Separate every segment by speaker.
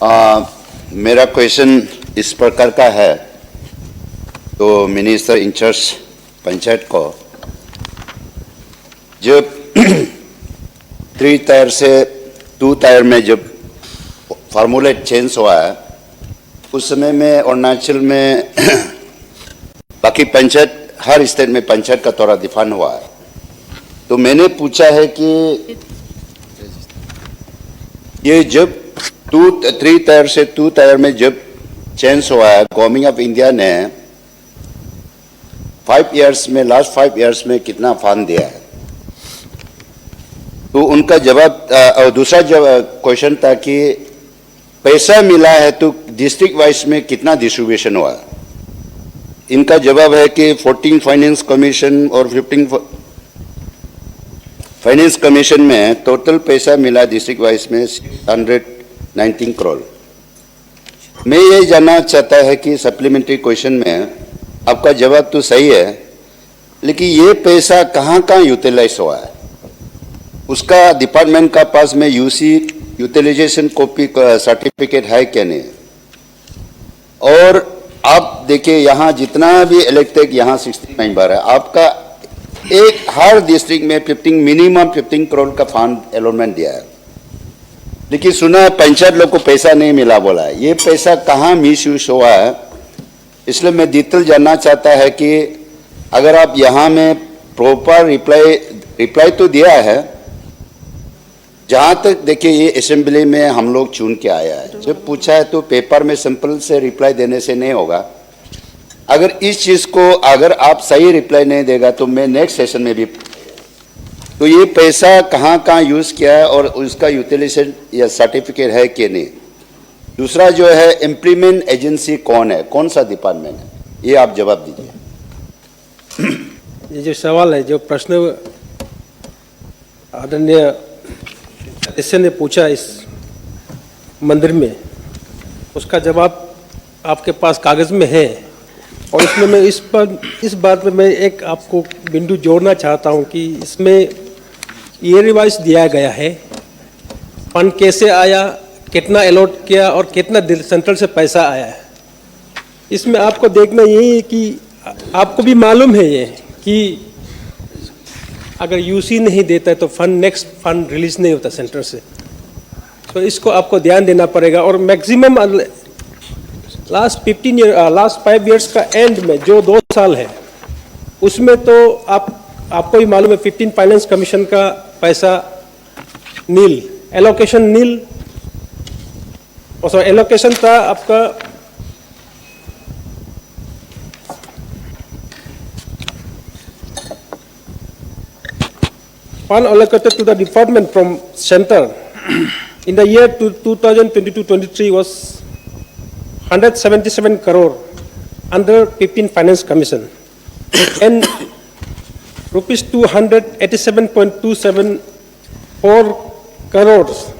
Speaker 1: मेरा क्वेश्चन इस प्रकार का है, तो मिनिस्टर इंचार्ज पंचायत को, जब 3 टायर से 2 टायर में जब फार्मूला चेंज हुआ है, उस समय में अरुणाचल में बाकी पंचायत, हर स्टेट में पंचायत का तौर डिफाइन हुआ है। तो मैंने पूछा है कि ये जब 3 टायर से 2 टायर में जब चेंज हुआ है, गवर्नमेंट ऑफ इंडिया ने 5 इयर्स में, लास्ट 5 इयर्स में कितना फंड दिया है? तो उनका जवाब, और दूसरा क्वेश्चन था कि पैसा मिला है तो डिस्ट्रिक्ट वाइज में कितना डिस्ट्रीब्यूशन हुआ? इनका जवाब है कि 14 फाइनेंस कमीशन और 15 फाइनेंस कमीशन में टोटल पैसा मिला डिस्ट्रिक्ट वाइज में 119 करोड़। मैं ये जानना चाहता है कि सप्लीमेंट्री क्वेश्चन में आपका जवाब तो सही है, लेकिन ये पैसा कहाँ कहाँ यूटिलाइज हुआ है? उसका डिपार्टमेंट का पास में यूसी यूटिलाइजेशन कॉपी का सर्टिफिकेट है क्या नहीं? और आप देखिए, यहाँ जितना भी इलेक्टेड, यहाँ 60 मेंबर है, आपका एक हर डिस्ट्रिक्ट में मिनिमम 15 करोड़ का फंड अलॉटमेंट दिया है, लेकिन सुना है पंचायत लोग को पैसा नहीं मिला बोला है। ये पैसा कहाँ मिस यूज हुआ है? इसलिए मैं डिटेल जानना चाहता है कि अगर आप यहाँ में प्रॉपर रिप्लाई तो दिया है, जहाँ तक देखिए ये असेंबली में हम लोग चुन के आया है, जब पूछा है तो पेपर में सिंपल से रिप्लाई देने से नहीं होगा। अगर इस चीज को अगर आप सही रिप्लाई नहीं देगा तो मैं नेक्स्ट सेशन में भी, तो ये पैसा कहाँ कहाँ यूज किया है और उसका यूटिलाइजेशन या सर्टिफिकेट है कि नहीं? दूसरा जो है, इम्प्लीमेंट एजेंसी कौन है, कौन सा डिपार्टमेंट है, ये आप जवाब दीजिए।
Speaker 2: ये जो सवाल है, जो प्रश्न आदरणीय सदस्य ने पूछा इस मंदिर में, उसका जवाब आपके पास कागज में है। और इसमें मैं इस बात में मैं एक आपको बिंदु जोड़ना चाहता हूं कि इसमें ये रिवाइज दिया गया है, फंड कैसे आया, कितना अलॉट किया और कितना सेंट्रल से पैसा आया है। इसमें आपको देखना यही है कि आपको भी मालूम है ये कि अगर यूसी नहीं देता है तो नेक्स्ट फंड रिलीज नहीं होता सेंटर से, तो इसको आपको ध्यान देना पड़ेगा। और मैक्सिमम लास्ट 5 इयर्स का एंड में जो 2 साल है, उसमें तो आपको भी मालूम है 15 फाइनेंस कमीशन का पैसा नील, एलोकेशन नील, और एलोकेशन था आपका fund allocated to the department from center in the year 2022-23 was 177 crore under 15 finance commission and rupees 287.274 crores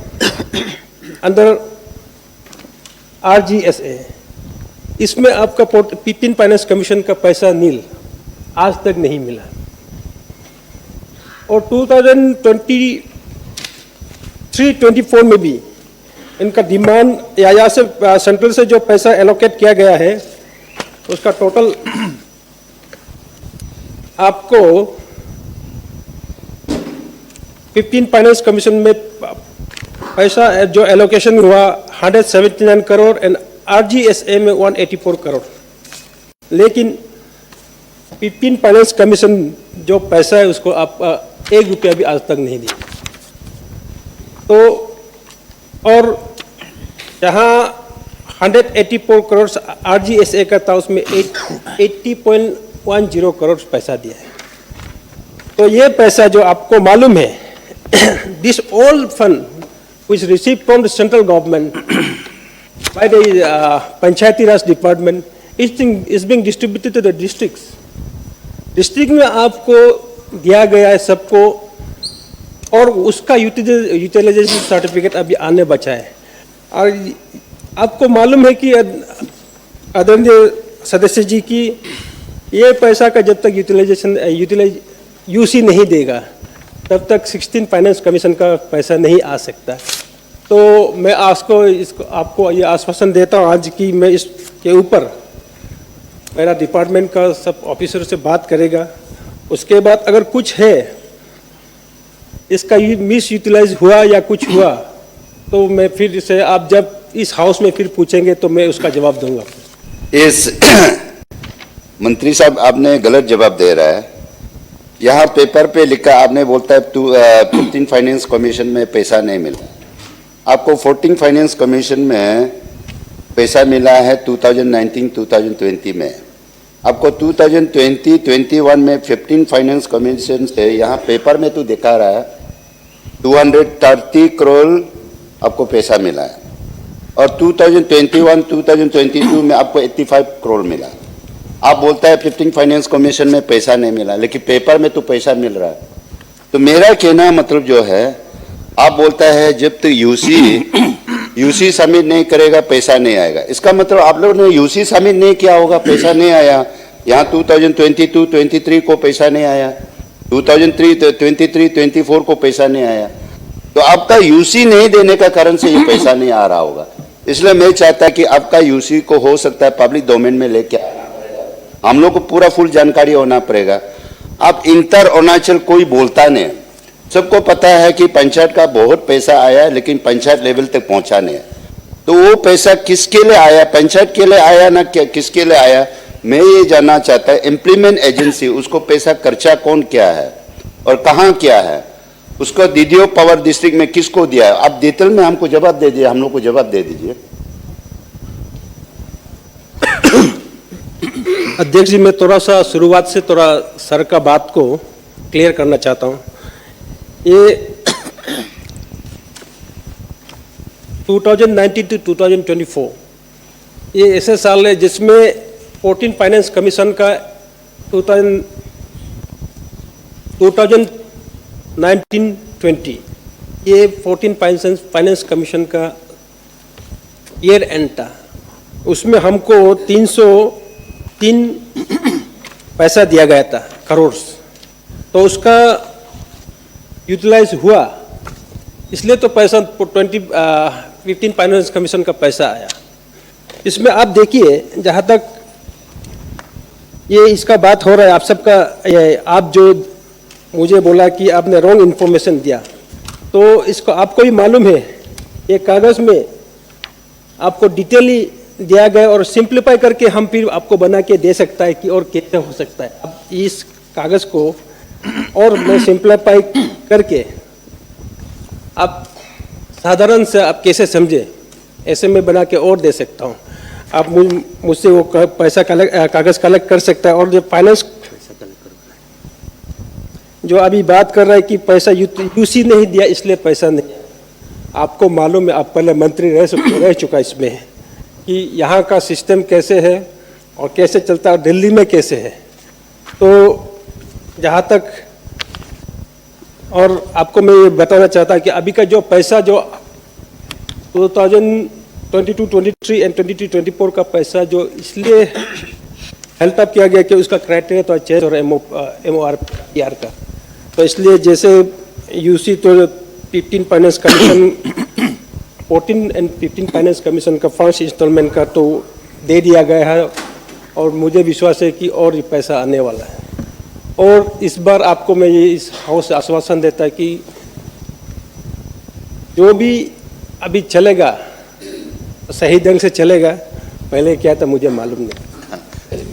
Speaker 2: under RGSA। इसमें आपका 15 फाइनेंस कमीशन का पैसा नील, आज तक नहीं मिला। और 2023-24 में भी इनका डिमांड या से सेंट्रल से जो पैसा एलोकेट किया गया है, उसका टोटल आपको 15 फाइनेंस कमीशन में पैसा जो एलोकेशन हुआ 179 करोड़ एंड RGSA में 184 करोड़, लेकिन 15 फाइनेंस कमीशन जो पैसा है उसको आप 1 रुपया भी आज तक नहीं दिया। तो और जहाँ 184 करोड़ RGSA का था, उसमें 80.10 करोड़ पैसा दिया है। तो ये पैसा जो आपको मालूम है, this all fund which received from the central government by the Panchayati Raj department is being distributed to the districts. District में आपको दिया गया है सबको, और उसका यूटिलाइजेशन सर्टिफिकेट अभी आने बचा है। और आपको मालूम है कि आदरणीय सदस्य जी की ये पैसा का जब तक यूसी नहीं देगा तब तक 16 फाइनेंस कमीशन का पैसा नहीं आ सकता। तो मैं आपको ये आश्वासन देता हूँ आज कि मैं इसके ऊपर मेरा डिपार्टमेंट का सब ऑफिसर से बात करेगा। उसके बाद अगर कुछ है इसका मिस यूटिलाइज हुआ या कुछ हुआ तो मैं फिर से आप जब इस हाउस में फिर पूछेंगे तो मैं उसका जवाब दूंगा।
Speaker 1: इस मंत्री साहब आपने गलत जवाब दे रहा है। यहाँ पेपर पे लिखा आपने बोलता है 15 फाइनेंस कमीशन में पैसा नहीं मिला। आपको 14 फाइनेंस कमीशन में पैसा मिला है 2019-2020 में। आपको 2020-21 में 15 फाइनेंस कमीशन से यहाँ पेपर में तो दिखा रहा है 230 करोड़ आपको पैसा मिला है और 2021-2022 में आपको 85 करोड़ मिला। आप बोलता है 15 फाइनेंस कमीशन में पैसा नहीं मिला, लेकिन पेपर में तो पैसा मिल रहा है। तो मेरा कहना मतलब जो है, आप बोलता है जब तक यूसी सबमिट नहीं करेगा पैसा नहीं आएगा। इसका मतलब आप लोगों ने यूसी सबमिट नहीं किया होगा, पैसा नहीं आया। यहाँ 2022-23 को पैसा नहीं आया, 2023-24 को पैसा नहीं आया। तो आपका यूसी नहीं देने का कारण से ये पैसा नहीं आ रहा होगा। इसलिए मैं चाहता कि आपका यूसी को हो सकता है पब्लिक डोमेन में लेके आना पड़ेगा, हम लोग को पूरा फुल जानकारी होना पड़ेगा। आप इंटर अरुणाचल कोई बोलता नहीं, सबको पता है कि पंचायत का बहुत पैसा आया है लेकिन पंचायत लेवल तक पहुंचा नहीं है। तो वो पैसा किसके लिए आया, पंचायत के लिए आया ना किसके लिए आया, मैं ये जानना चाहता है। इम्प्लीमेंट एजेंसी उसको पैसा खर्चा कौन किया है और कहाँ किया है, उसको डीडीओ पावर डिस्ट्रिक्ट में किसको दिया है। आप डिटेल में हमको जवाब दे दीजिए, हम लोग को जवाब दे दीजिए।
Speaker 2: अध्यक्ष जी, मैं थोड़ा सा शुरुआत से थोड़ा सर का बात को क्लियर करना चाहता हूँ। ये 2019 to 2024 ये ऐसे साल है जिसमें 14 फाइनेंस कमीशन का 2019-20 ये 14 फाइनेंस कमीशन का ईयर एंड था। उसमें हमको 303 पैसा दिया गया था करोड़, तो उसका यूटिलाइज हुआ, इसलिए तो पैसा 15 फाइनेंस कमीशन का पैसा आया। इसमें आप देखिए, जहाँ तक ये इसका बात हो रहा है, आप सबका आप जो मुझे बोला कि आपने रॉन्ग इन्फॉर्मेशन दिया, तो इसको आपको भी मालूम है ये कागज़ में आपको डिटेली दिया गया और सिंप्लीफाई करके हम फिर आपको बना के दे सकता है कि और कैसे हो सकता है। अब इस कागज़ को और मैं सिंप्लीफाई करके आप साधारण से आप कैसे समझे ऐसे में बना के और दे सकता हूँ। आप मुझसे वो पैसा कागज़ कलेक्ट कर सकता है। और जो फाइनेंस जो अभी बात कर रहा है कि पैसा यूसी नहीं दिया इसलिए पैसा नहीं, आपको मालूम है, आप पहले मंत्री रह चुका इसमें कि यहाँ का सिस्टम कैसे है और कैसे चलता है, दिल्ली में कैसे है। तो जहाँ तक और आपको मैं ये बताना चाहता कि अभी का जो पैसा जो 2022-23 एंड 23-24 का पैसा जो इसलिए हेल्प अप किया गया कि उसका क्राइटेरिया तो चेंज और MORPR का, तो इसलिए जैसे यूसी तो 15 finance commission 14 and 15 finance commission का फर्स्ट इंस्टॉलमेंट का तो दे दिया गया है और मुझे विश्वास है कि और ये पैसा आने वाला है। और इस बार आपको मैं ये इस हाउस से आश्वासन देता है कि जो भी अभी चलेगा सही ढंग से चलेगा, पहले क्या था मुझे मालूम नहीं।